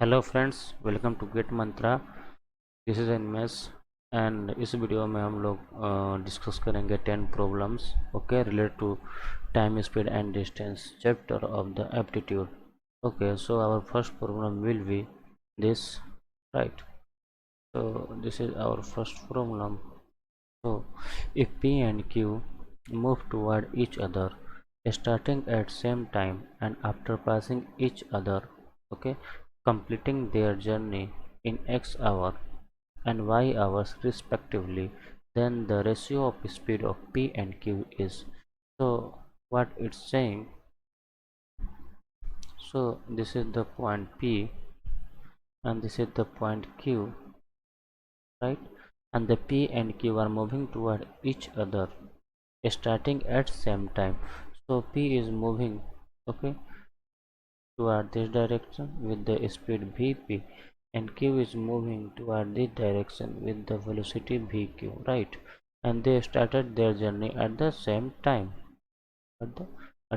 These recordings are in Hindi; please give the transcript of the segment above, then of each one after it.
Hello friends, welcome to GATE Mantra. This is एनमेस एंड इस वीडियो में हम लोग डिस्कस करेंगे 10 problems okay related to time, speed and distance chapter of the aptitude. Okay, so our first problem will be this, right? So this is our first problem. So if P and Q move toward each other starting at same time and after passing each other, okay, completing their journey in x hour and y hours respectively, then the ratio of speed of P and Q is. So what it's saying, so this is the point P and this is the point Q, right? And the P and Q are moving toward each other starting at same time. So P is moving, okay, toward this direction with the speed Vp, and Q is moving toward this direction with the velocity Vq, right? And they started their journey at the same time, at the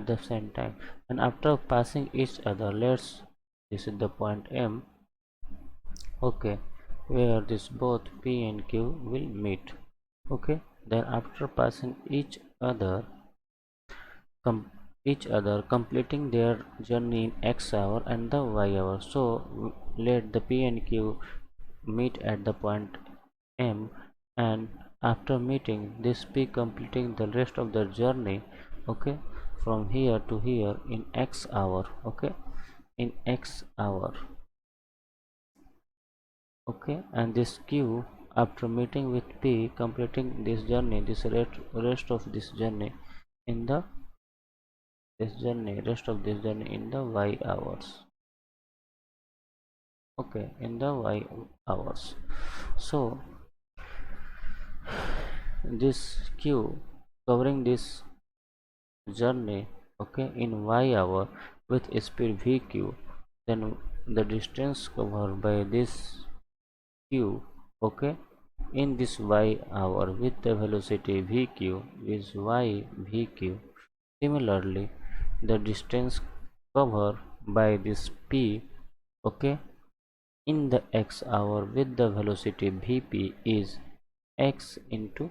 at the same time. And after passing each other, this is the point M, okay, where this both P and Q will meet, okay. Then after passing com each other completing their journey in x hour and the y hour. So let the P and Q meet at the point M, and after meeting this P completing the rest of the journey, okay, from here to here in x hour, okay, in x hour, okay. And this Q after meeting with P completing this journey, this rest of this journey in the rest of this journey in the y hours, okay, in the y hours. So this Q covering this journey, okay, in y hour with speed Vq, then the distance covered by this Q, okay, in this y hour with the velocity Vq is y Vq. Similarly, the distance covered by this P, okay, in the x hour with the velocity Vp is x into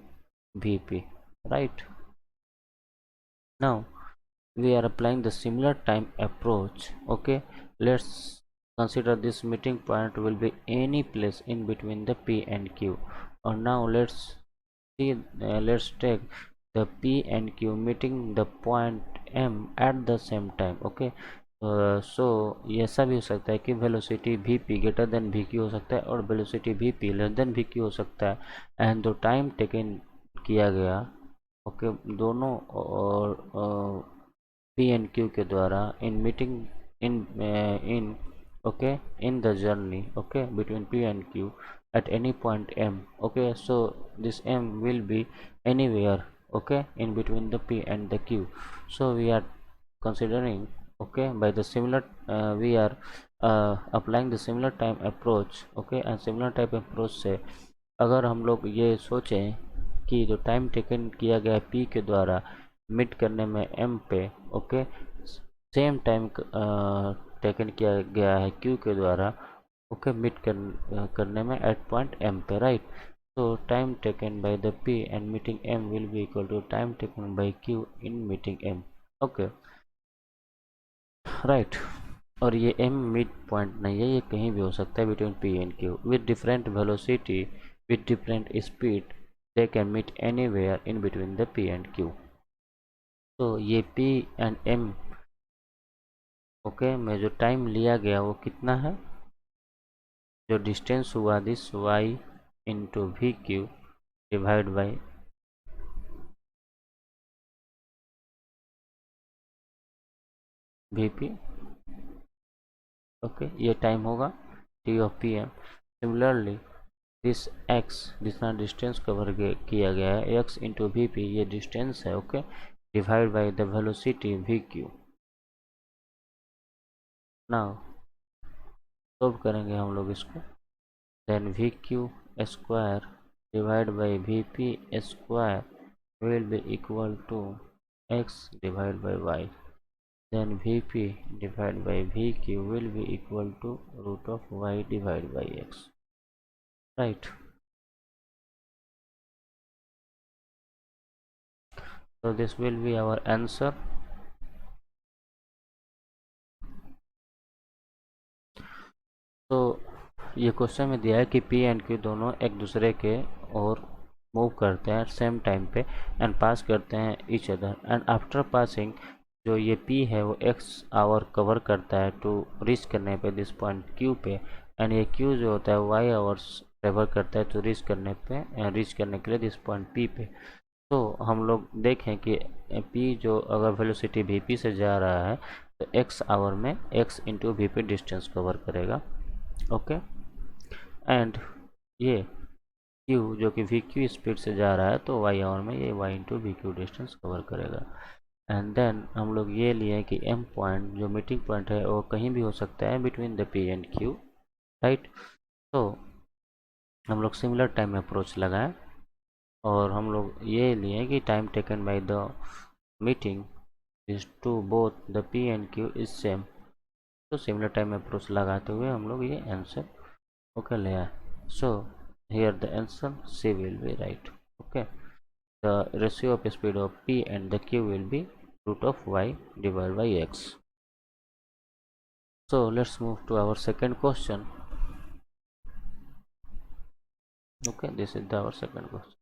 Vp, right? Now we are applying the similar time approach, okay. Let's consider this meeting point will be any place in between the P and Q. Or now let's see, let's take the P and Q meeting the point M at the same time, okay. सो ये ऐसा भी हो सकता है कि velocity V P greater than V Q हो सकता है और velocity V P less than V Q हो सकता है। एंड जो टाइम टेकन किया गया, ओके, दोनों और पी एंड क्यू के द्वारा in meeting in okay in the journey, okay, between P and Q at any point M, okay. So this M will be anywhere, okay, in between the P and the Q. So we are considering, okay, by the similar we are applying the similar time approach, okay. And similar type approach से अगर हम लोग ये सोचें कि जो टाइम टेकन किया गया P के द्वारा मिट करने में M पे, ओके, सेम टाइम टेकन किया गया है Q के द्वारा, ओके, मिट करने में एट पॉइंट M पे, right? So time taken by the P and meeting M will be equal to time taken by Q in meeting M, okay, right? और ये M मिड पॉइंट नहीं है, ये कहीं भी हो सकता है between P and Q with different velocity with different speed, they can meet anywhere in between the P and Q. तो ये P एंड M, ओके, में जो टाइम लिया गया वो कितना है, जो डिस्टेंस हुआ this y into V Q divide by V P, okay, ये टाइम होगा T of P M. Similarly this x जितना डिस्टेंस कवर किया गया है x इंटू वी पी, ये डिस्टेंस है, okay, divide by the velocity V Q. Now solve करेंगे हम लोग इसको, then V Q square divide by V P square will be equal to x divided by y. then Vp divided by Vq will be equal to root of y divided by x, right? So this will be our answer. तो ये क्वेश्चन में दिया है कि पी एंड क्यू दोनों एक दूसरे के और मूव करते हैं सेम टाइम पे एंड पास करते हैं each other, and after passing जो ये पी है वो एक्स आवर कवर करता है टू रीच करने पे दिस पॉइंट क्यू पे, एंड ये क्यू जो होता है वाई आवर्स ट्रेवल करता है टू रीच करने के लिए दिस पॉइंट पी पे। तो हम लोग देखें कि पी जो अगर वेलोसिटी वी पी से जा रहा है तो एक्स आवर में x into V P distance cover करेगा, ओके। एंड ये q जो कि वी क्यू स्पीड से जा रहा है तो वाई आवर में ये Y into V Q distance cover करेगा। एंड देन हम लोग ये लिए कि m पॉइंट जो मीटिंग पॉइंट है वो कहीं भी हो सकता है between the p and q, right. तो हम लोग सिमिलर टाइम अप्रोच लगाएं और हम लोग ये लिए कि time taken by the meeting is to both the p and q is same. तो सिमिलर टाइम अप्रोच लगाते हुए हम लोग ये आंसर ओके ले आए। So here the answer C will be right, okay। The ratio of speed of P and the Q will be root of y divided by x. So let's move to our second question, okay। This is our second question.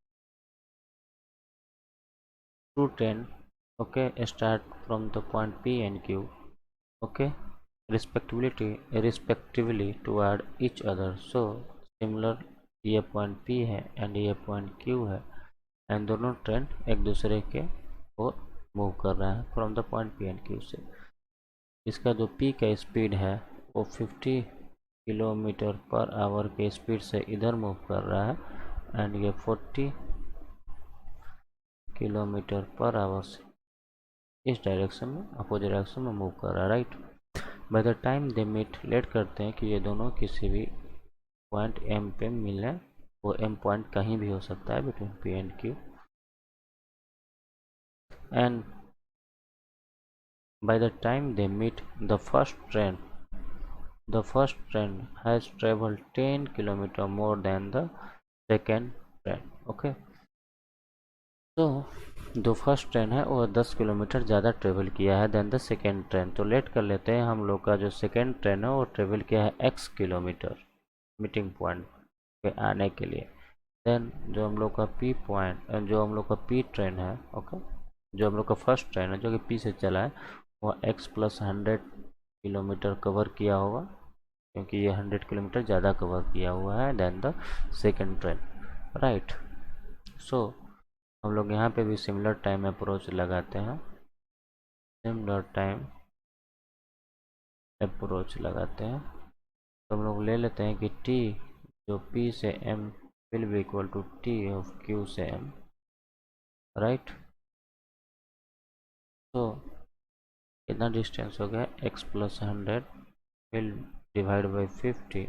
Two train, okay, start from the point P and Q, okay, respectively toward each other। So similar ये पॉइंट P है एंड ये पॉइंट Q है, एंड दोनों ट्रेन एक दूसरे के ओर मूव कर रहा है from the point P and Q से। इसका जो P का स्पीड है वो 50 किलोमीटर पर आवर के स्पीड से इधर मूव कर रहा है, एंड ये 40 किलोमीटर पर आवर से इस डायरेक्शन में अपोजिट डायरेक्शन में मूव कर रहा है, right. By the time they meet, let करते हैं कि ये दोनों किसी भी पॉइंट M पे मिले, वो M पॉइंट कहीं भी हो सकता है between P and Q, and by the time they meet the first train has traveled 10 kilometer more than the second train, okay। तो जो फर्स्ट ट्रेन है वो 10 किलोमीटर ज़्यादा ट्रेवल किया है देन द सेकेंड ट्रेन। तो लेट कर लेते हैं हम लोग का जो सेकेंड ट्रेन है वो ट्रेवल किया है x किलोमीटर मीटिंग पॉइंट पे आने के लिए। देन जो हम लोग का p पॉइंट जो हम लोग का p ट्रेन है, ओके, जो हम लोग का फर्स्ट ट्रेन है जो कि p से चला है वो x प्लस 100 किलोमीटर कवर किया होगा, क्योंकि ये 100 किलोमीटर ज़्यादा कवर किया हुआ है then the second train, right. So हम लोग यहाँ पे भी सिमिलर टाइम अप्रोच लगाते हैं, सिमिलर टाइम अप्रोच लगाते हैं। तो हम लोग ले लेते हैं कि t जो p से m will be equal to t of q से m, राइट। तो कितना डिस्टेंस हो गया x plus 100 will divide by 50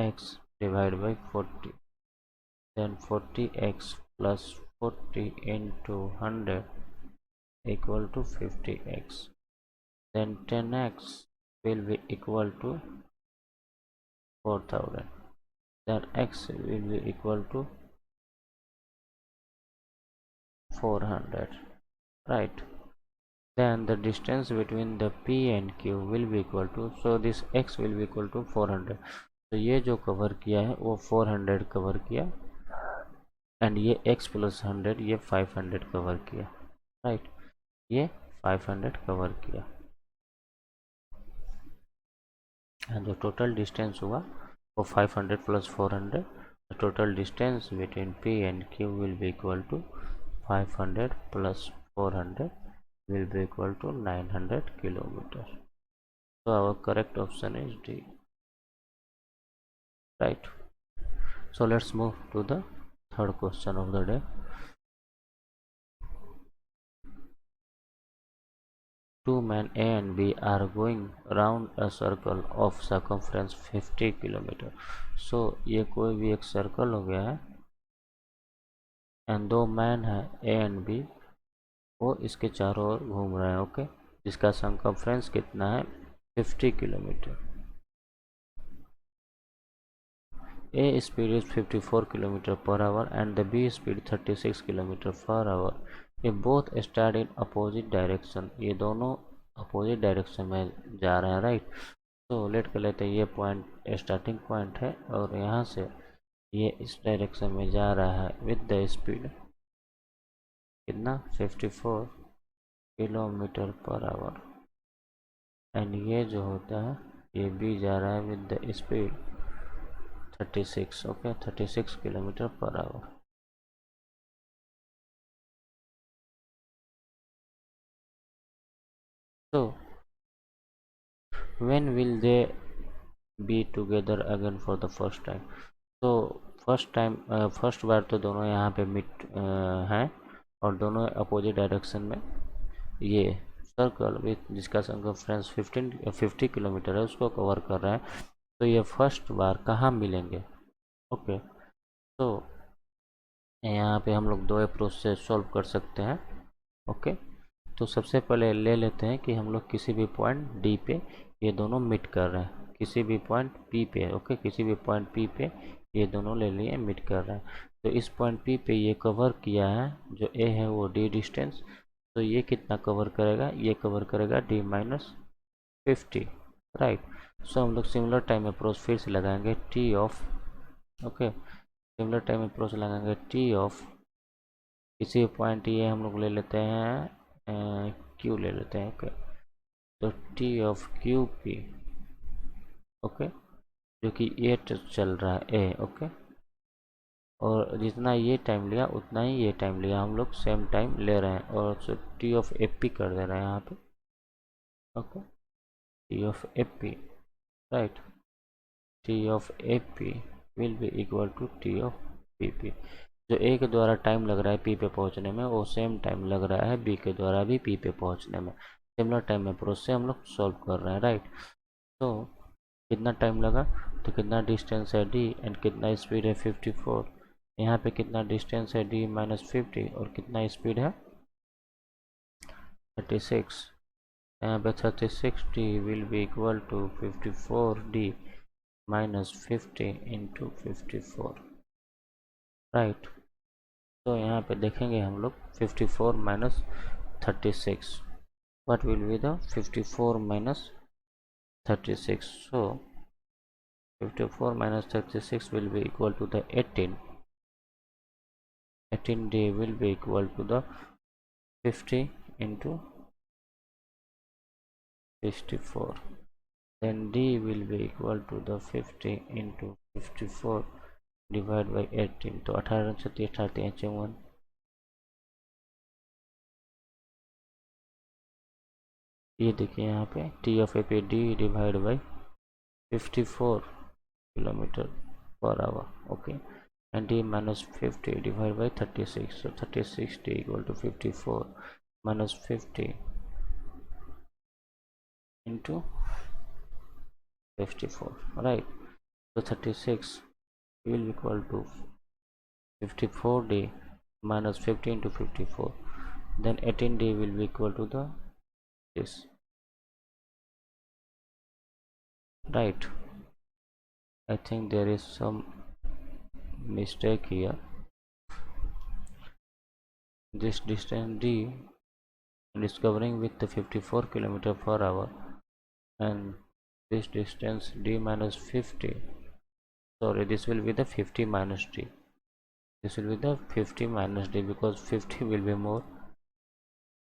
x divided by 40, then 40x plus 40 into 100 equal to 50x, then 10x will be equal to 4000, then x will be equal to 400, right। Then the distance between the p and q will be equal to, so this x will be equal to 400। तो ये जो कवर किया है वो 400 कवर किया, एंड ये x प्लस 100 ये 500 कवर किया, राइट। ये 500 कवर किया, एंड जो टोटल डिस्टेंस हुआ वो 500 plus 400, total distance between p and q will be equal to 500 plus 400 will be equal to 900 kilometers। So our correct option is D, right। So let's move to the third question of the day। Two men A and B are going round a circle of circumference 50 kilometre. So ये कोई भी एक सर्कल हो गया है, एंड दो मैन है A and B वो इसके चारों ओर घूम रहे हैं, ओके, जिसका सर्कमफ्रेंस कितना है 50 kilometre. A speed is 54 km per hour and the B speed 36 km per hour. ये both start in opposite direction, ये दोनों opposite direction में जा रहे हैं, राइट। तो लेट कर लेते हैं ये पॉइंट स्टार्टिंग पॉइंट है और यहाँ से ये इस डायरेक्शन में जा रहा है विद द स्पीड कितना 54 किलोमीटर पर आवर एंड ये जो होता है ये भी जा रहा है with the speed 36, okay, 36 kilometre per our. तो when will they be together again for the first time? तो फर्स्ट बार तो दोनों यहाँ पे मिट हैं और दोनों अपोजिट डायरेक्शन में ये सर्कल विथ जिसका सर्कमफ्रेंस 50 किलोमीटर है उसको कवर कर रहा है। तो ये फर्स्ट बार कहाँ मिलेंगे, ओके। तो यहाँ पे हम लोग दो अप्रोच से सॉल्व कर सकते हैं, ओके। तो सबसे पहले ले लेते हैं कि हम लोग किसी भी पॉइंट डी पे ये दोनों मिट कर रहे हैं, किसी भी पॉइंट पी पे, ओके, किसी भी पॉइंट पी पे ये दोनों ले लिए मिट कर रहे हैं। तो इस पॉइंट पी पे ये कवर किया है, जो ए है वो डी डिस्टेंस, तो ये कितना कवर करेगा, ये कवर करेगा डी माइनस 50, राइट। सो हम लोग सिमिलर टाइम अप्रोच फिर से लगाएंगे T of, okay, similar time approach लगाएंगे टी ऑफ किसी पॉइंट ये हम लोग ले लेते हैं क्यू ले लेते हैं, ओके। तो T of Q P, okay, जो कि ये चल रहा है ए, ओके, और जितना ये टाइम लिया उतना ही ये टाइम लिया, हम लोग सेम टाइम ले रहे हैं और टी ऑफ एफ पी कर दे रहे हैं यहाँ पे, okay, T of F P, right, T of F P will be equal to T of P P. जो ए के द्वारा टाइम लग रहा है पी पे पहुंचने में वो सेम टाइम लग रहा है बी के द्वारा भी पी पे पहुंचने में, सिमिलर टाइम अप्रोच से हम लोग सॉल्व कर रहे हैं, राइट। तो कितना टाइम लगा, तो कितना डिस्टेंस है डी एंड कितना स्पीड है 54, यहाँ पे कितना डिस्टेंस है डी माइनस 50 और कितना स्पीड है 36, यहाँ पे 36 D will be equal to 54 D minus 50 into 54, right. तो यहाँ पे देखेंगे हम लोग 54 minus 36, what will be the 54 minus 36, so 54 minus 36 will be equal to the 18, 18d will be equal to the 50 into 64, then d will be equal to the 50 into 54 divided by 18, तो 18 से 54, ये देखिए यहाँ पे T of A P D divide by 54 kilometre per our, okay, and d minus 50 divided by 36, so 36 d equal to 54 minus 50 into 54, right। so 36 will be equal to 54d minus 50 into 54, then 18d will be equal to the this, right। I think there is some mistake here, this distance d is covering with the 54 kilometer per hour and this distance d minus 50, sorry, this will be the 50 minus d, this will be the 50 minus d because 50 will be more,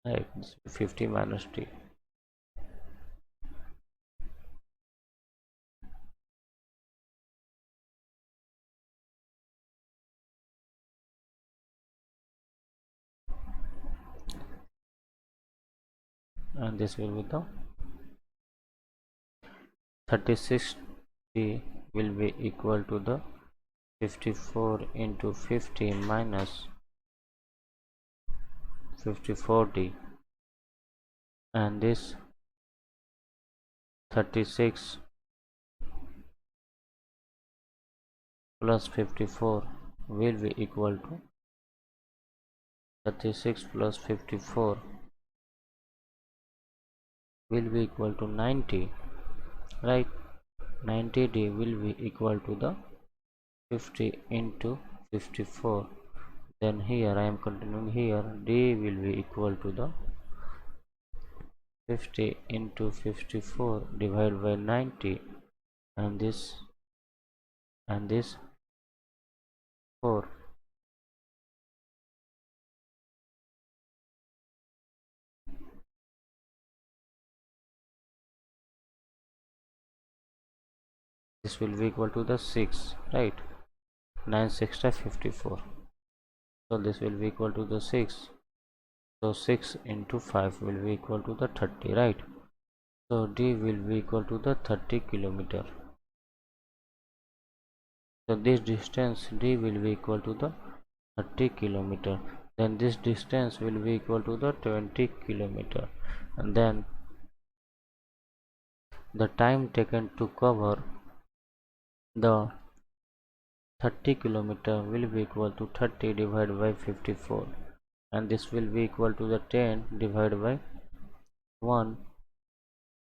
right, 50 minus d, and this will be the 36 d will be equal to the 54 into 50 minus 54d, and this 36 plus 54 will be equal to 36 plus 54 will be equal to 90, right? 90d will be equal to the 50 into 54. Then here I am continuing, here d will be equal to the 50 into 54 divided by 90, and this 4. This will be equal to the 6, right? 9 6 54. So this will be equal to the 6. So 6 into 5 will be equal to the 30, right? So d will be equal to the 30 kilometer. So this distance d will be equal to the 30 kilometer. Then this distance will be equal to the 20 kilometer. And then the time taken to cover the 30 kilometer will be equal to 30 divided by 54, and this will be equal to the 10 divided by 1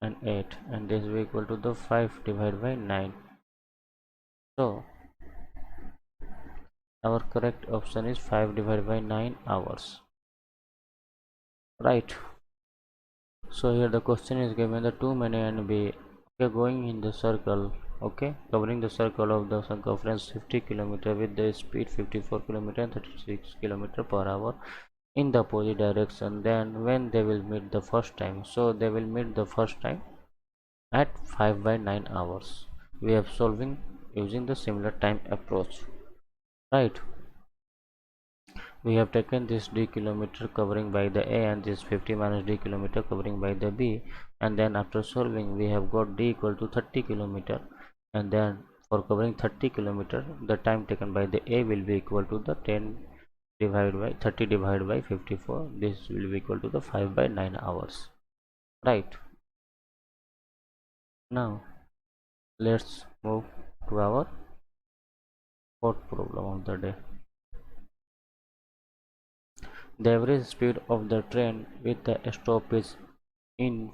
and 8, and this will be equal to the 5 divided by 9. So our correct option is 5 divided by 9 hours, right? So here the question is given, the two men A and B, okay, going in the circle, okay, covering the circle of the circumference 50 km with the speed 54 km and 36 km per hour in the opposite direction. Then when they will meet the first time, so they will meet the first time at 5 by 9 hours. We are solving using the similar time approach, right? We have taken this d kilometer covering by the A and this 50 minus d kilometer covering by the B, and then after solving we have got d equal to 30 kilometer, and then for covering 30 kilometer the time taken by the A will be equal to the 10 divided by 30 divided by 54. This will be equal to the 5 by 9 hours, right? Now let's move to our fourth problem of the day. The average speed of the train with the stoppage in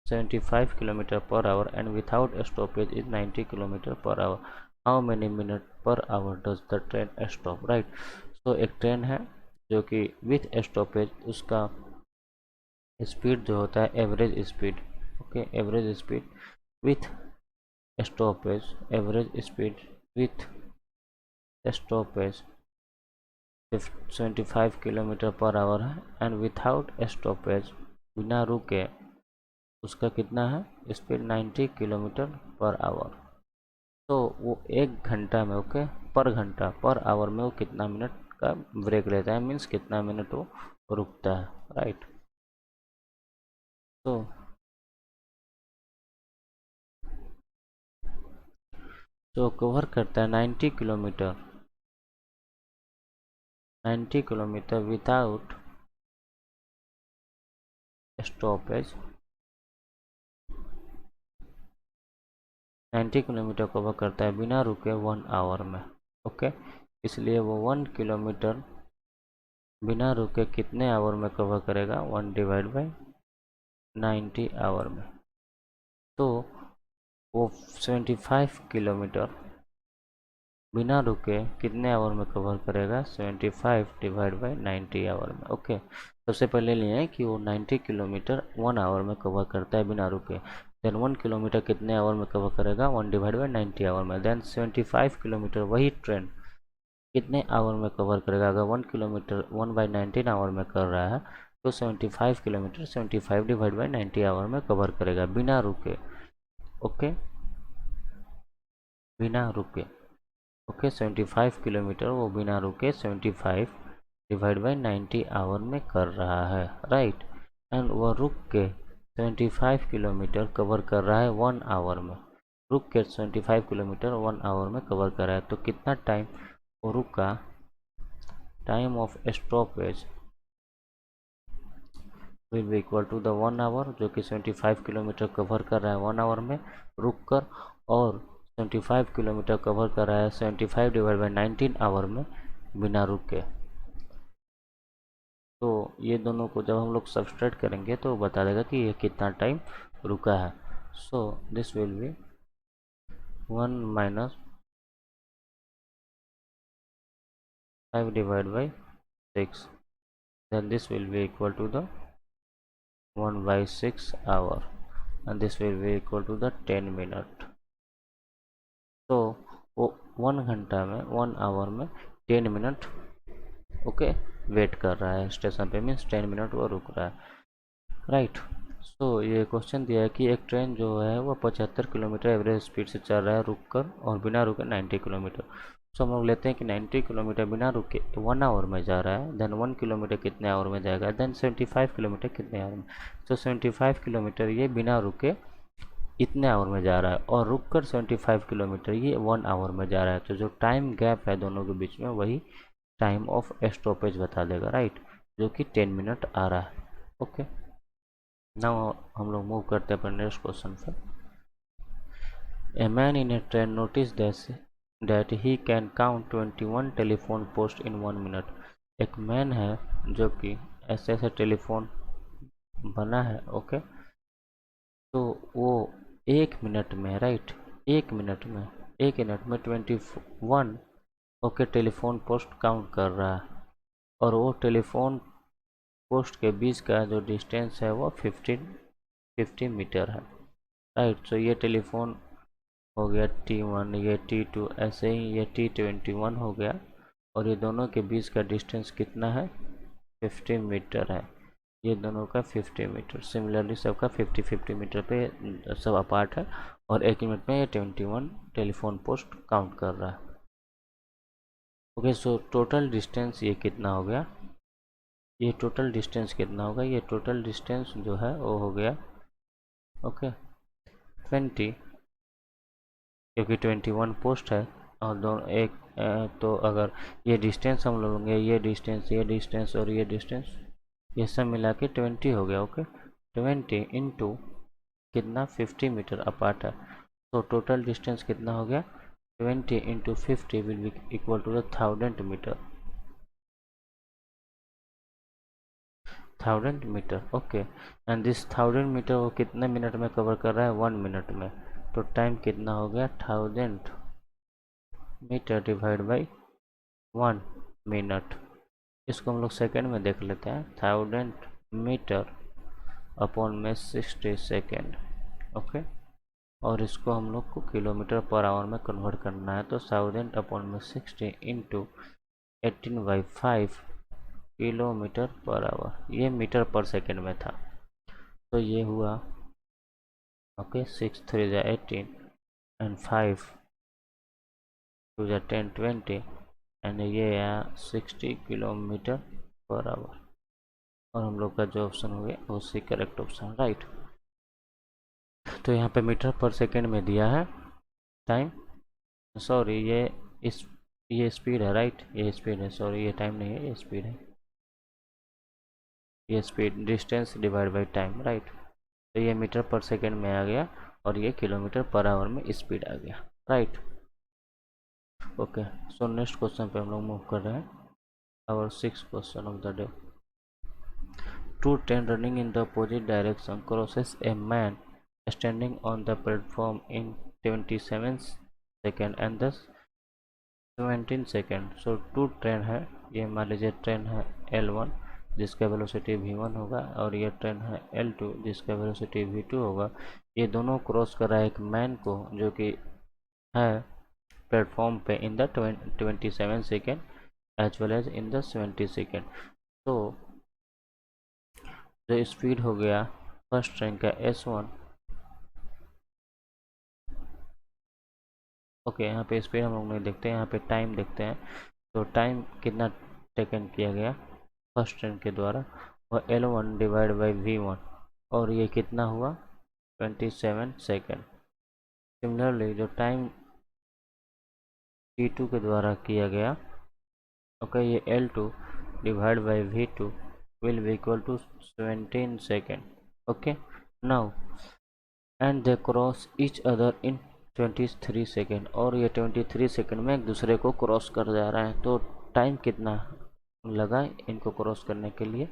75 km per hour and without stoppage is 90 km per hour. How many minutes per hour does the train stop, right? So एक ट्रेन है जो कि विथ स्टॉपेज उसका स्पीड जो होता है average speed, okay, average speed with stoppage, average speed with stoppage 75 kilometre per our है, एंड विथाउट स्टॉपेज बिना रुके उसका कितना है स्पीड 90 किलोमीटर पर आवर। तो वो एक घंटा में, ओके, पर घंटा पर आवर में वो कितना मिनट का ब्रेक लेता है, मीन्स कितना मिनट वो रुकता है, राइट? तो कवर करता है 90 kilometre, 90 kilometre without stoppage, 90 kilometre cover करता है बिना रुके 1 आवर में, ओके। इसलिए वो 1 किलोमीटर बिना रुके कितने आवर में कवर करेगा, 1 डिवाइड बाई 90 आवर में। तो वो 75 किलोमीटर बिना रुके कितने आवर में कवर करेगा, 75 डिवाइड बाई 90 आवर में, ओके। सबसे पहले लिए हैं कि वो 90 किलोमीटर 1 आवर में कवर करता है बिना रुके। देन 1 किलोमीटर कितने आवर में कवर करेगा, 1 डिवाइड बाई 90 आवर में। देन 75 किलोमीटर वही ट्रेन कितने आवर में कवर करेगा, अगर 1 किलोमीटर 1/19 आवर में कर रहा है तो 75 किलोमीटर 75 डिवाइड बाई 90 आवर में कवर करेगा बिना रुके, ओके, बिना रुके, ओके। 75 किलोमीटर वो बिना रुके 75 डिवाइड बाई 90 आवर में कर रहा है, राइट। एंड वह रुक के 75 किलोमीटर कवर कर रहा है 1 आवर में, रुक के 75 किलोमीटर 1 आवर में कवर कर रहा है। तो कितना टाइम वो रुका, time of stoppage will be equal to the 1 hour, जो कि 75 किलोमीटर कवर कर रहा है 1 आवर में रुक कर, और 75 किलोमीटर कवर कर रहा है 75 डिवाइड बाई 19 आवर में बिना रुके। तो ये दोनों को जब हम लोग सब्सट्रैक्ट करेंगे तो बता देगा कि ये कितना टाइम रुका है। So this will B 1 minus 5 divided by 6, then this will be equal to the 1 by 6 hour, and this will be equal to the 10 minute. तो वो 1 घंटा में 1 आवर में 10 मिनट ओके वेट कर रहा है स्टेशन पे, मीन्स 10 मिनट वो रुक रहा है, राइट। सो ये क्वेश्चन दिया है कि एक ट्रेन जो है वो 75 किलोमीटर एवरेज स्पीड से चल रहा है रुक कर, और बिना रुके 90 किलोमीटर। सो हम लोग लेते हैं कि 90 किलोमीटर बिना रुके 1 आवर में जा रहा है, देन 1 किलोमीटर कितने आवर में जाएगा, देन 75 किलोमीटर कितने आवर में। तो 75 किलोमीटर ये बिना रुके इतने आवर में जा रहा है, और रुक कर 75 किलोमीटर ये 1 आवर में जा रहा है। तो जो टाइम गैप है दोनों के बीच में वही टाइम ऑफ स्टॉपेज बता देगा, राइट, जो कि 10 मिनट आ रहा है। ओके, नाउ हम लोग मूव करते हैं अपने नेक्स्ट क्वेश्चन पे। A man in a train noticed that he can count 21 telephone posts in 1 minute. एक मैन है जो कि ऐसे ऐसे टेलीफोन बना है, ओके, तो वो 1 मिनट में, राइट, 1 मिनट में 21 ओके टेलीफोन पोस्ट काउंट कर रहा है, और वो टेलीफोन पोस्ट के बीच का जो डिस्टेंस है वो 50 मीटर है, राइट। तो ये टेलीफोन हो गया T1, ये T2, ऐसे ही ये T21 हो गया, और ये दोनों के बीच का डिस्टेंस कितना है, 50 मीटर है। ये दोनों का 50 मीटर, सिमिलरली सबका 50 मीटर पे सब अपार्ट है, और 1 मिनट में ये 21 टेलीफोन पोस्ट काउंट कर रहा है। ओके, सो टोटल डिस्टेंस ये कितना हो गया, ये टोटल डिस्टेंस कितना होगा, ये टोटल डिस्टेंस जो है वो हो गया ओके 20, क्योंकि 21 पोस्ट है, और दोनों एक तो अगर ये डिस्टेंस हम लोग लेंगे, ये डिस्टेंस और ये डिस्टेंस, ये सब मिला के 20 हो गया, ओके। 20 इंटू कितना 50 मीटर अपार्ट है, तो टोटल डिस्टेंस कितना हो गया 20 into 50 will be equal to the 1000 metre, 1000 metre, okay. And this 1000 metre वो कितने मिनट में कवर कर रहा है, 1 मिनट में। तो टाइम कितना हो गया 1000 मीटर डिवाइड बाई 1 मिनट। इसको हम लोग सेकेंड में देख लेते हैं, 1000 मीटर अपॉन में 60 सेकेंड, ओके। और इसको हम लोग को किलोमीटर पर आवर में कन्वर्ट करना है, तो 1000 अपॉन में 60 इंटू 18/5 किलोमीटर पर आवर, ये मीटर पर सेकेंड में था। तो ये हुआ ओके 6 3 जा 18 एंड 5 2 जा 10 20 एंड ये आया 60 किलोमीटर पर आवर, और हम लोग का जो ऑप्शन हो गया उसी करेक्ट ऑप्शन, राइट। तो यहाँ पे मीटर पर सेकेंड में दिया है टाइम, सॉरी ये स्पीड है, राइट, ये स्पीड है, सॉरी ये टाइम नहीं है, ये स्पीड है, ये speed distance divide by time, right. तो ये मीटर पर सेकेंड में आ गया, और ये किलोमीटर पर आवर में स्पीड आ गया, right. Okay, so next question पे हम लोग मूव कर रहे हैं, our 6th question of the day. Two train running in the opposite direction crosses a man standing on the platform in 27 second and 17 second. So two train है, ये मान लीजिए ट्रेन है L1 जिसका वेलोसिटी v1 होगा, और ये ट्रेन है L2 जिसका वेलोसिटी v2 होगा। ये दोनों क्रॉस कर रहा है एक मैन को जो कि है प्लेटफॉर्म पे in the 27 second as well as in the 70 second. तो जो स्पीड हो गया फर्स्ट ट्रेन का S1, ओके, यहाँ पे स्पीड हम लोग नहीं देखते हैं, यहाँ पे टाइम देखते हैं। तो टाइम कितना टेकन किया गया फर्स्ट ट्रेन के द्वारा, और L1 डिवाइड बाई V1, और ये कितना हुआ 27 सेकेंड। सिमिलरली जो टाइम T2 के द्वारा किया गया, ओके, ये L2 divide by V2 will be equal to 17 second, okay। now and they cross each other in 23 second, और ये 23 सेकेंड में एक दूसरे को क्रॉस कर जा रहे हैं। तो टाइम कितना लगाएं इनको क्रॉस करने के लिए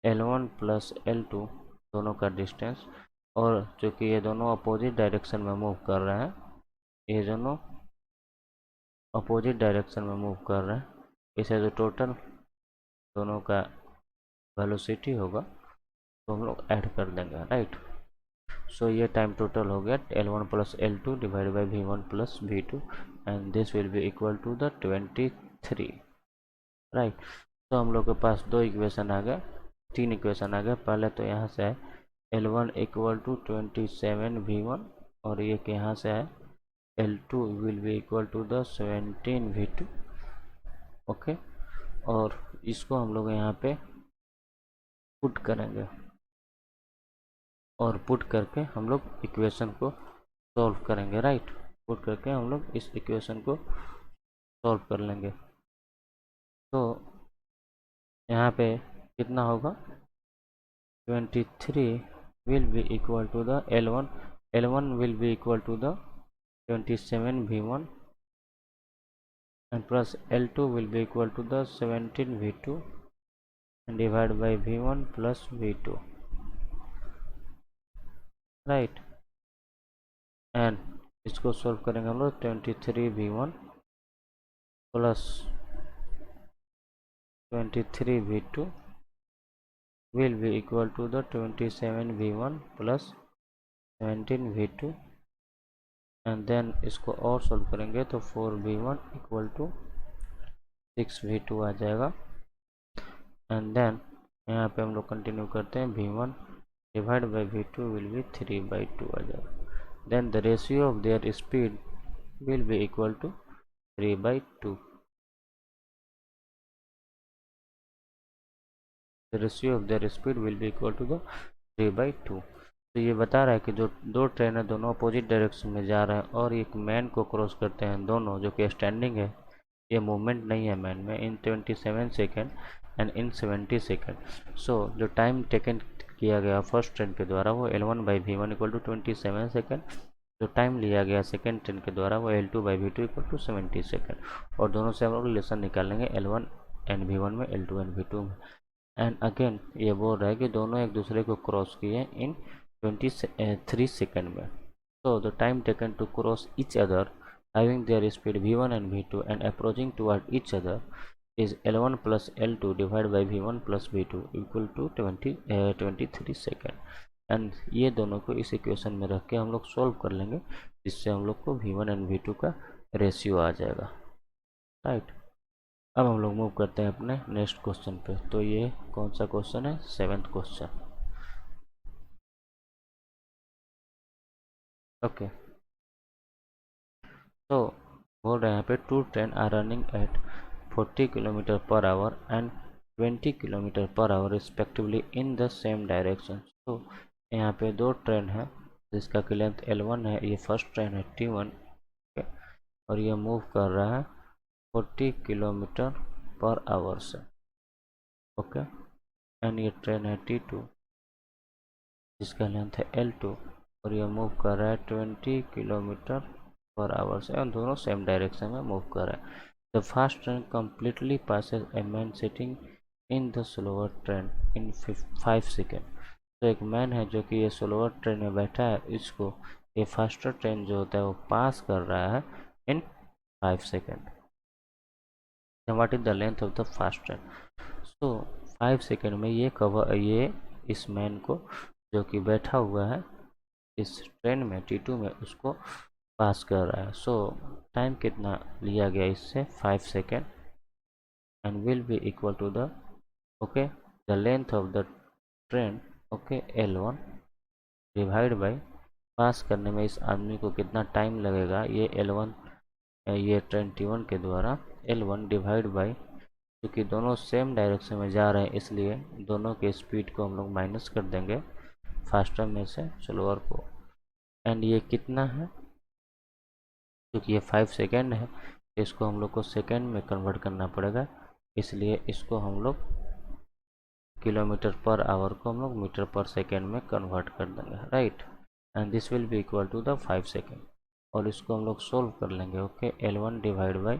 L1 प्लस L2 दोनों का डिस्टेंस, और चूँकि ये दोनों अपोजिट डायरेक्शन में मूव कर रहे हैं, ये दोनों अपोजिट डायरेक्शन में मूव कर रहे हैं, इसे जो टोटल दोनों का वेलोसिटी होगा तो हम लोग ऐड कर देंगे, राइट। सो ये टाइम टोटल हो गया L1 plus L2 divide by V1 plus V2 and this will be equal to the 23, right. तो हम लोग के पास दो इक्वेशन आ गए, तीन इक्वेशन आ गए। पहले तो यहाँ से है L1 इक्वल टू 27 V1, और ये कि यहाँ से है L2 will be equal to the 17 V2, okay. और इसको हम लोग यहाँ पे पुट करेंगे, और पुट करके हम लोग इक्वेशन को सॉल्व करेंगे, राइट। पुट करके हम लोग इस इक्वेशन को सॉल्व कर लेंगे। तो यहाँ पे कितना होगा, 23 will be equal to the L1 will be equal to the 27 V1 and plus L2 will be equal to the 17 V2 and divided by V1 plus V2, right। And इसको सॉल्व करेंगे हम लोग 23 V1 plus 23 V2 will be equal to the 27 V1 plus 17 V2, and then इसको और सॉल्व करेंगे तो 4V1 इक्वल टू 6V2 आ जाएगा। एंड देन यहाँ पे हम लोग कंटिन्यू करते हैं, V1 divide by V2 will be 3/2 आ जाएगा। Then the ratio of their speed will be equal to 3/2। The ratio of their speed will be equal to the 3/2। तो ये बता रहा है कि जो दो ट्रेन है दोनों अपोजिट डायरेक्शन में जा रहे हैं और एक मैन को क्रॉस करते हैं दोनों, जो कि स्टैंडिंग है, ये मूवमेंट नहीं है मैन में, इन 27 सेकेंड एंड इन 70 सेकेंड। सो जो टाइम टेकन किया गया फर्स्ट ट्रेन के द्वारा वो L1/V1 इक्वल टू 27 सेकेंड, जो टाइम लिया गया सेकेंड ट्रेन के द्वारा वो L2/V2 इक्वल टू 70 सेकेंड। और दोनों से हम लोग रिलेशन निकालेंगे L1 एंड V1 में, L2 एंड V2 में। एंड अगेन ये बोल रहा है कि दोनों एक दूसरे को क्रॉस किए इन 23 सेकेंड में। So the time taken to cross each other having their speed V1 and V2 and approaching toward each other is L1 plus L2 divided by V1 plus V2 equal to 23 second. And ये दोनों को इस इक्वेशन में रख के हम लोग सॉल्व कर लेंगे, जिससे हम लोग को V1 एंड V2 का रेशियो आ जाएगा, राइट। अब हम लोग मूव करते हैं अपने नेक्स्ट क्वेश्चन पे। तो ये कौन सा क्वेश्चन है, 7th क्वेश्चन, ओके। तो बोल रहे हैं यहाँ पे two train are running at 40 kilometre per hour and 20 kilometre per hour respectively in the same direction. तो यहाँ पे दो ट्रेन है जिसका की लेंथ L1 है, ये फर्स्ट ट्रेन है T1, और ये मूव कर रहा है 40 किलोमीटर पर आवर से, ओके। एंड ये ट्रेन है T2 जिसका लेंथ है L2, और ये मूव कर रहा है 20 किलोमीटर पर आवर से, और दोनों सेम डायरेक्शन में मूव कर रहा है। The fast train completely passes a man sitting in the slower train in 5 second. तो एक मैन है जो कि ये स्लोअर ट्रेन में बैठा है, इसको ये फास्टर ट्रेन जो होता है वो पास कर रहा है इन 5 second. What is the length of the fast train. So 5 second में ये इस मैन को जो कि बैठा हुआ है इस ट्रेन में T2 में, उसको पास कर रहा है। सो टाइम कितना लिया गया इससे, 5 second, and will be equal to the, okay, the length of the train, okay, L1 divide by, pass करने में इस आदमी को कितना टाइम लगेगा, ये L1, ये ट्रेन T1 के द्वारा L1 डिवाइड बाई, क्योंकि दोनों सेम डायरेक्शन में जा रहे हैं इसलिए दोनों के स्पीड को हम लोग माइनस कर देंगे फास्टर में से स्लोअर को। एंड ये कितना है, क्योंकि ये 5 सेकेंड है, इसको हम लोग को सेकेंड में कन्वर्ट करना पड़ेगा, इसलिए इसको हम लोग किलोमीटर पर आवर को हम लोग मीटर पर सेकेंड में कन्वर्ट कर देंगे, right. And this will be equal to the 5 second, और इसको हम लोग सोल्व कर लेंगे, okay. L1 divide by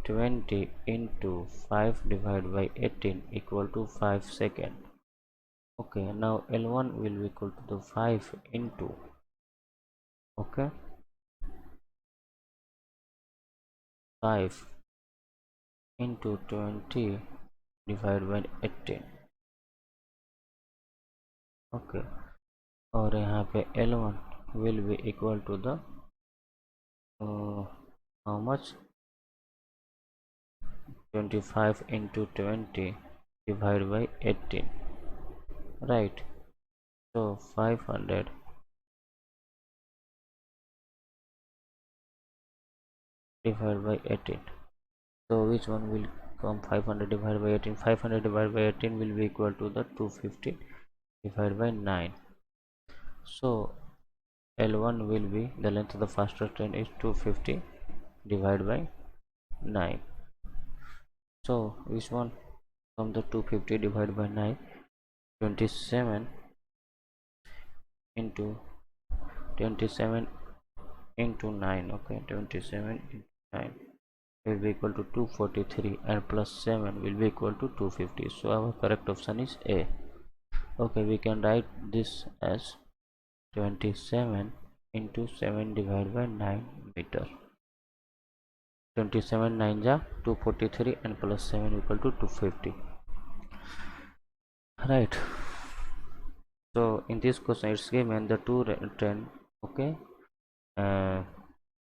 20 into 5 divided by 18 equal to 5 second. Okay, now L1 will be equal to the 5 into, okay, 5 into 20 divided by 18. okay, और यहाँ पे L1 will be equal to the how much, 25 into 20 divided by 18, right? So 500 divided by 18. So which one will come? 500 divided by 18. 500 divided by 18 will be equal to the 250 divided by 9. So L1 will be, the length of the faster train is 250 divided by 9. So which one from the 250 divided by 9? 27 into 27 into 9. Okay, 27 into 9 will be equal to 243, and plus 7 will be equal to 250. So our correct option is A. Okay, we can write this as 27 into 7 divided by 9 meter. 27 9 ja 243 and plus 7 equal to 250, right? So in this question it's given the two train, okay, uh,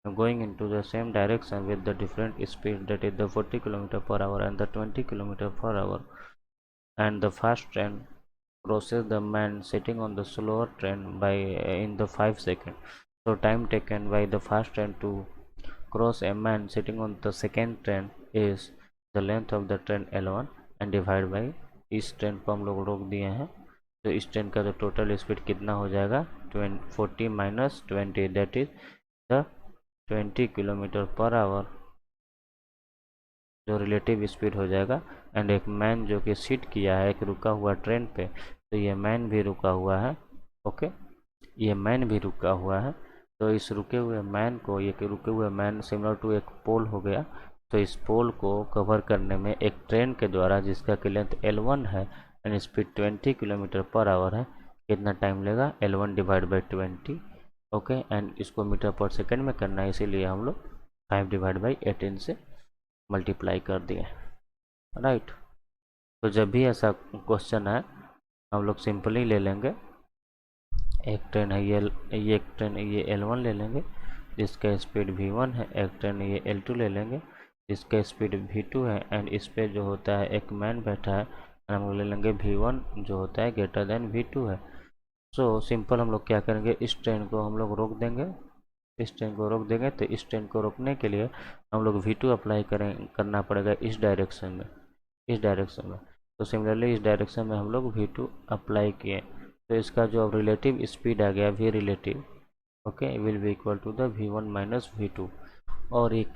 going into the same direction with the different speed, that is the 40 km per hour and the 20 km per hour, and the fast train crosses the man sitting on the slower train by in the 5 seconds. So time taken by the fast train to cross a man sitting on the second train is the length of the train L1 and divided by, इस ट्रेन को हम लोग रोक दिए हैं, तो इस ट्रेन का जो टोटल स्पीड कितना हो जाएगा 40 minus 20, that is the 20 kilometre per our जो रिलेटिव स्पीड हो जाएगा। एंड एक मैन जो कि सीट किया है एक रुका हुआ ट्रेन पे, तो ये मैन भी रुका हुआ है, ओके, ये मैन भी रुका हुआ है। तो इस रुके हुए मैन को, ये रुके हुए मैन सिमिलर टू एक पोल हो गया, तो इस पोल को कवर करने में एक ट्रेन के द्वारा जिसका कि लेंथ L1 है and speed 20 kilometre per our है, कितना टाइम लेगा L1 divide by 20, okay. And इसको मीटर पर सेकेंड में करना है, इसीलिए हम लोग 5 डिवाइड बाई 18 से मल्टीप्लाई कर दिए, राइट। तो जब भी ऐसा क्वेश्चन है हम लोग सिंपली ले लेंगे, एक ट्रेन है ये एक ट्रेन ये L1 ले लेंगे जिसका स्पीड V1 है, एक ट्रेन ये L2 ले लेंगे जिसका स्पीड V2 है, एंड इस पे जो होता है एक मैन बैठा है, हम लोग ले लेंगे V1 जो होता है ग्रेटर देन V2 है। सो सिंपल हम लोग क्या करेंगे, इस ट्रेन को हम लोग रोक देंगे, इस ट्रेन को रोक देंगे। तो इस ट्रेन को रोकने के लिए हम लोग V2 अप्लाई करना पड़ेगा इस डायरेक्शन में, इस डायरेक्शन में। तो सिमिलरली इस डायरेक्शन में हम लोग V2 अप्लाई किए, तो इसका जो अब रिलेटिव स्पीड आ गया V relative, okay, will be equal to the V1 minus V2। और एक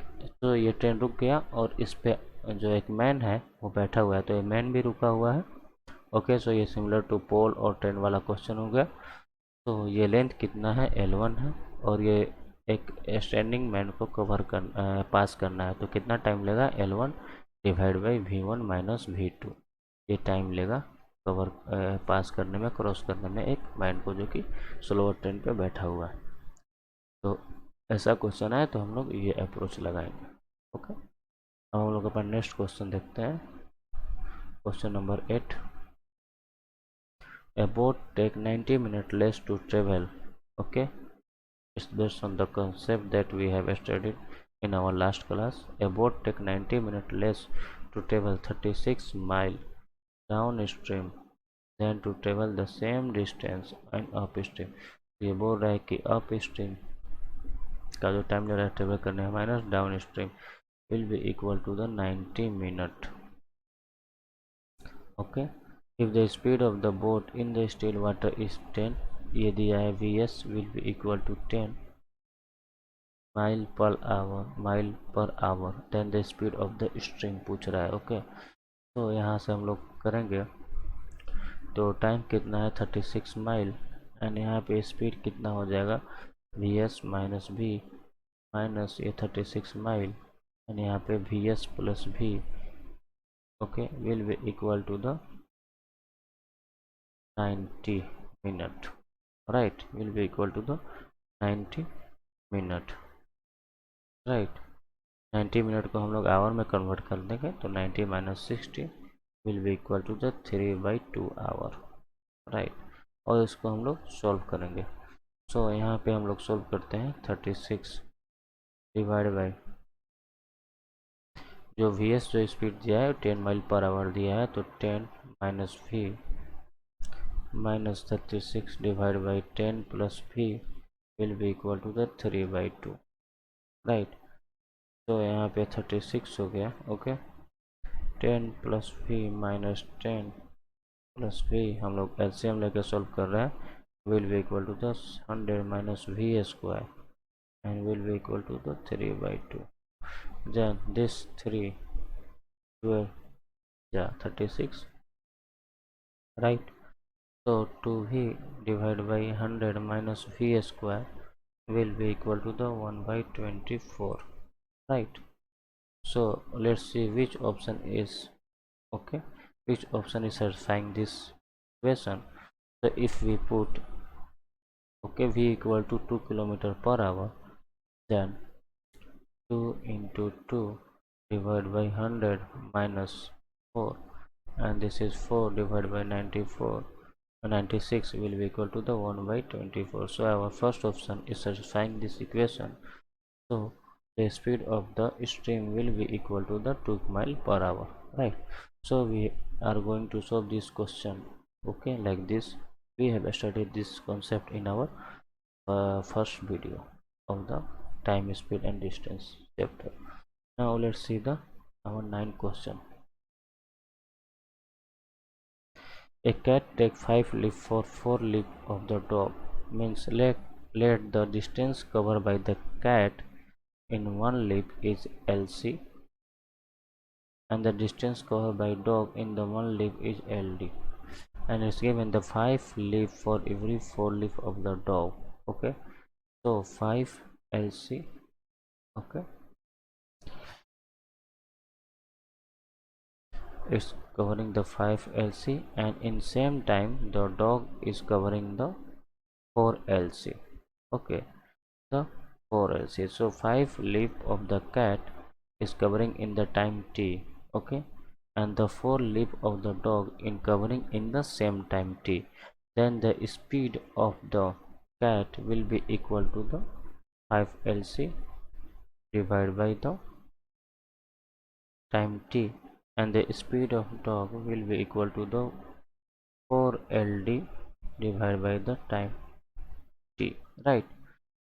तो ये ट्रेन रुक गया और इस पे जो एक मैन है वो बैठा हुआ है, तो ये मैन भी रुका हुआ है, ओके। सो ये सिमिलर टू पोल और ट्रेन वाला क्वेश्चन हो गया। तो ये लेंथ कितना है L1 है, और ये एक स्टैंडिंग मैन को कवर पास करना है, तो कितना टाइम लेगा L1 divide by V1 minus V2, ये टाइम लेगा कवर पास करने में, क्रॉस करने में एक मैन को जो कि स्लोअर ट्रेन पे बैठा हुआ है। तो ऐसा क्वेश्चन है तो हम लोग ये अप्रोच लगाएंगे, ओके। अब हम लोग अपन नेक्स्ट क्वेश्चन देखते हैं, question number 8। A boat take 90 minutes less to travel, okay. It's based on the concept that we have studied in our last class. A boat take 90 minutes less to travel 36 miles downstream than to travel the same distance and upstream। ये बोल रहा है कि अपस्ट्रीम का जो टाइम ले रहा है ट्रेवल करने में minus downstream will be equal to the 90 minute, okay. If the speed of the boat in the still water is 10, ये दिया है Vs will be equal to 10 mile per hour then the speed of the stream पूछ रहा है, ओके। तो यहाँ से हम लोग करेंगे, तो टाइम कितना है 36 माइल, एंड यहाँ पे स्पीड कितना हो जाएगा Vs माइनस V माइनस ये 36 माइल and यहाँ पे vs plus v, okay, will be equal to the 90 minute, right, will be equal to the 90 minute, right. 90 minute को हम लोग आवर में कन्वर्ट कर देंगे तो 90 minus 60 will be equal to the 3/2 hour, right. और इसको हम लोग सॉल्व करेंगे। सो यहाँ पे हम लोग सॉल्व करते हैं 36 डिवाइड बाई जो वी एस जो स्पीड दिया है 10 माइल पर आवर दिया है, तो 10 minus v minus 36 divide by 10 plus v will be equal to the 3/2, right. तो यहाँ पे 36 हो गया, okay. 10 plus v minus 10 plus v, हम लोग एलसीएम लेके सॉल्व कर रहे हैं, will be equal to the 100 minus v square and will be equal to the 3/2. Then this 3 12 yeah 36, right. So 2v divided by 100 minus v square will be equal to the 1/24, right. So let's see which option is okay, which option is satisfying this equation. So if we put okay v equal to 2 kilometer per hour, then 2 into 2 divided by 100 minus 4, and this is 4 divided by 94, 96 will be equal to the 1/24. So our first option is satisfying this equation. So the speed of the stream will be equal to the 2 mile per hour, right. So we are going to solve this question, okay, like this. We have studied this concept in our first video of the time, speed and distance chapter. Now let's see the our 9th question. A cat take 5 leaps for 4 leap of the dog, means let the distance covered by the cat in one leap is LC and the distance covered by dog in the one leap is LD, and it's given the 5 leap for every 4 leap of the dog, okay. So 5 LC, okay, it's covering the 5 LC, and in same time the dog is covering the 4 LC, okay, the 4 LC. So 5 leap of the cat is covering in the time t, okay, and the 4 leap of the dog in covering in the same time t. Then the speed of the cat will be equal to the 5 LC divided by the time t, and the speed of dog will be equal to the 4 LD divided by the time t, right.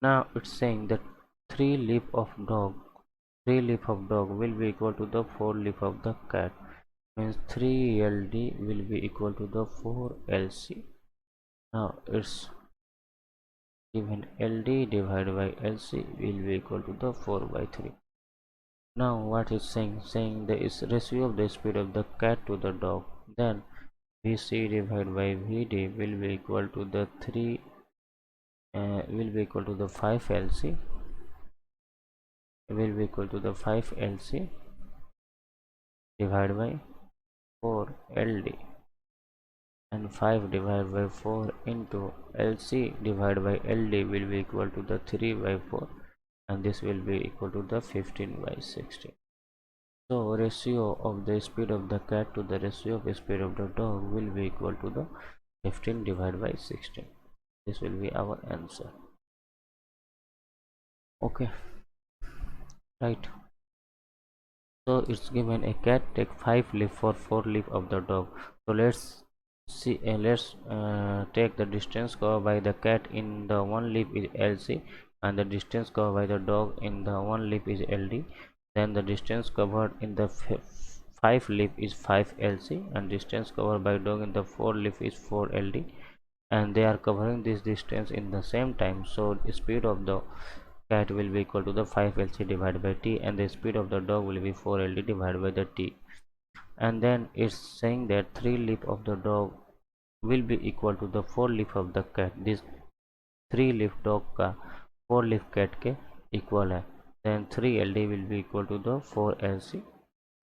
Now it's saying that 3 leap of dog will be equal to the 4 leap of the cat, means 3 LD will be equal to the 4 LC. Now it's given LD divided by LC will be equal to the 4/3. Now what is saying the is ratio of the speed of the cat to the dog, then VC divided by VD will be equal to the 3 will be equal to the 5 LC will be equal to the 5 LC divided by 4 LD, and 5 divided by 4 into LC divided by LD will be equal to the 3/4, and this will be equal to the 15/16. So ratio of the speed of the cat to the ratio of the speed of the dog will be equal to the 15 divided by 16. This will be our answer, okay, right. So it's given a cat take 5 leap for 4 leap of the dog. So let's see, let's take the distance covered by the cat in the one leap is LC, and the distance covered by the dog in the one leap is LD. Then the distance covered in the 5 leap is 5 LC, and distance covered by dog in the 4 leap is 4 LD, and they are covering this distance in the same time. So the speed of the cat will be equal to the 5 LC divided by t, and the speed of the dog will be 4 LD divided by the t. And then it's saying that 3 leap of the dog will be equal to the 4 leap of the cat. This 3 leap dog का 4 leap cat के equal है, then 3 LD will be equal to the 4 LC,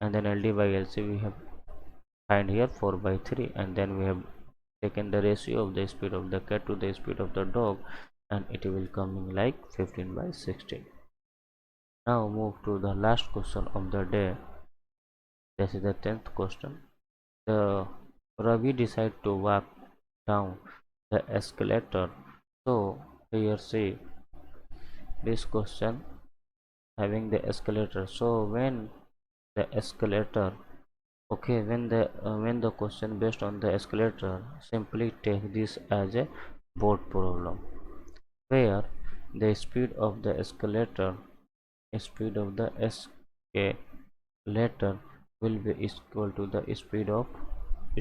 and then LD by LC we have find here 4 by 3, and then we have taken the ratio of the speed of the cat to the speed of the dog, and it will coming like 15 by 16. Now move to the last question of the day. This is the 10th question. The Ravi decided to walk down the escalator. So here see this question having the escalator. So when the escalator, okay, when the question based on the escalator, simply take this as a board problem where the speed of the escalator will be equal to the speed of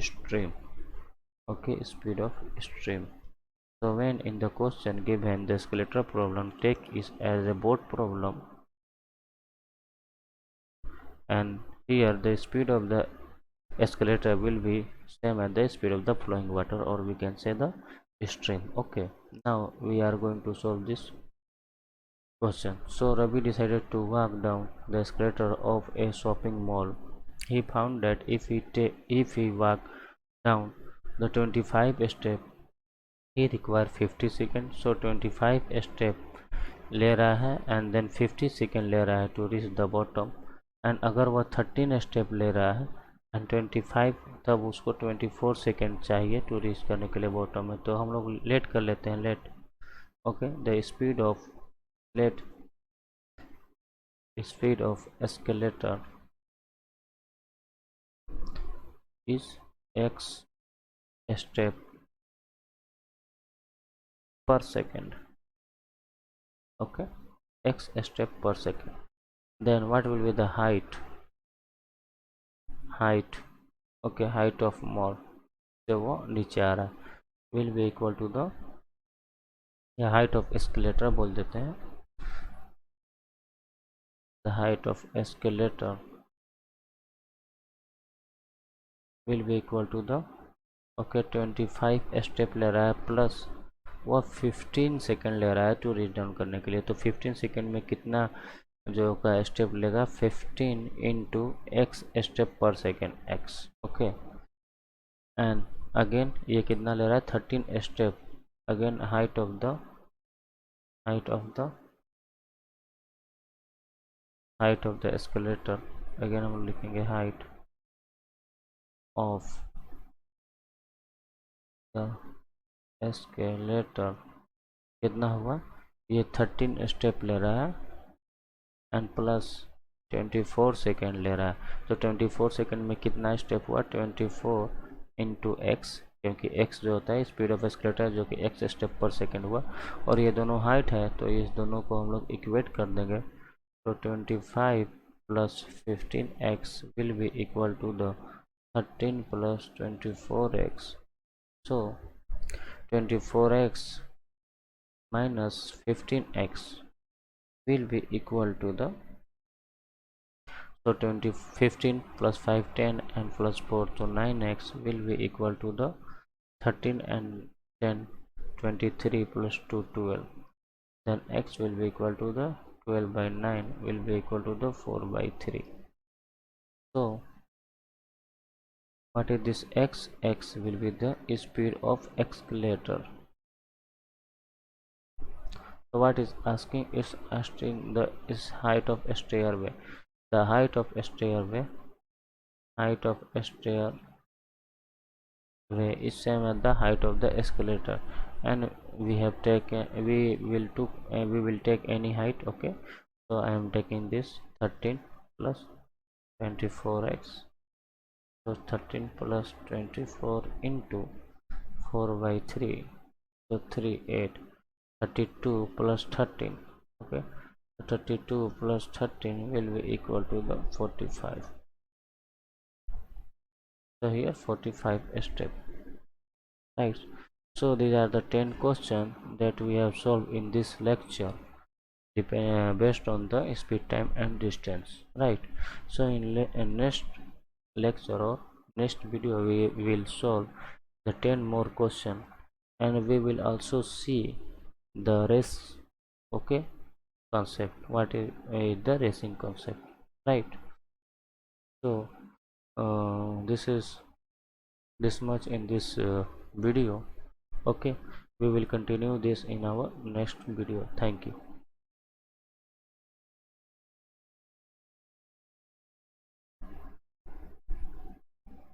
stream. Okay, speed of stream. So when in the question given the escalator problem, take it as a board problem, and here the speed of the escalator will be same as the speed of the flowing water, or we can say the stream. Okay, now we are going to solve this question. So Ravi decided to walk down the escalator of a shopping mall. He found that if he walk down the 25 step, he require 50 seconds. So 25 step ले रहा है and then 50 सेकेंड ले रहा है to reach the bottom, and अगर वह 13 स्टेप ले रहा है and 25, तब उसको 24 सेकेंड चाहिए to reach करने के लिए बॉटम में. तो हम लोग लेट कर लेते हैं, late. Okay, the speed of escalator is x step per second. Okay, x step per second. Then what will be the height? Okay, height of mall जो वो नीचे आ रहा है will be equal to the, या height of escalator बोल देते हैं. The height of escalator will be equal to the, okay, 25 step ले रहा है प्लस वह 15 सेकेंड ले रहा है टू रीच डाउन करने के लिए. तो 15 सेकेंड में कितना जो का स्टेप लेगा, 15 इंटू एक्स स्टेप पर second x. Okay, and again ये कितना ले रहा है, 13 step. Again height of the escalator, again हम लिखेंगे हाइट ऑफ द एस्केलेटर. कितना हुआ, ये 13 स्टेप ले रहा है एंड प्लस 24 सेकेंड ले रहा है. तो 24 सेकेंड में कितना स्टेप हुआ, 24 इंटू एक्स, क्योंकि x जो होता है स्पीड ऑफ एस्केलेटर जो कि x स्टेप पर सेकेंड हुआ, और ये दोनों हाइट है तो इस दोनों को हम लोग इक्वेट कर देंगे. तो 25 plus 15x will be equal to the 13 plus 24x. So 24x minus 15x will be equal to the, so 15 plus 5 10 and plus 4, so 9x will be equal to the 13 and 10 23 plus 2 12. Then x will be equal to the 12 by 9 will be equal to the 4 by 3. So what is this x? X will be the speed of escalator. So what is asking, is asking the is height of a stairway. The height of a stairway is same as the height of the escalator, and we will take any height. Okay, so I am taking this 13 plus 24x. So 13 plus 24 into 4 by 3, so 3 8. 32 plus 13. Okay, 32 plus 13 will be equal to the 45. So here 45 step, right? So these are the 10 questions that we have solved in this lecture, based on the speed, time and distance, right? So in next lecture or next video we will solve the 10 more questions, and we will also see the rest. Okay, concept, what is the racing concept, right? So this is this much in this video. Okay, we will continue this in our next video. Thank you.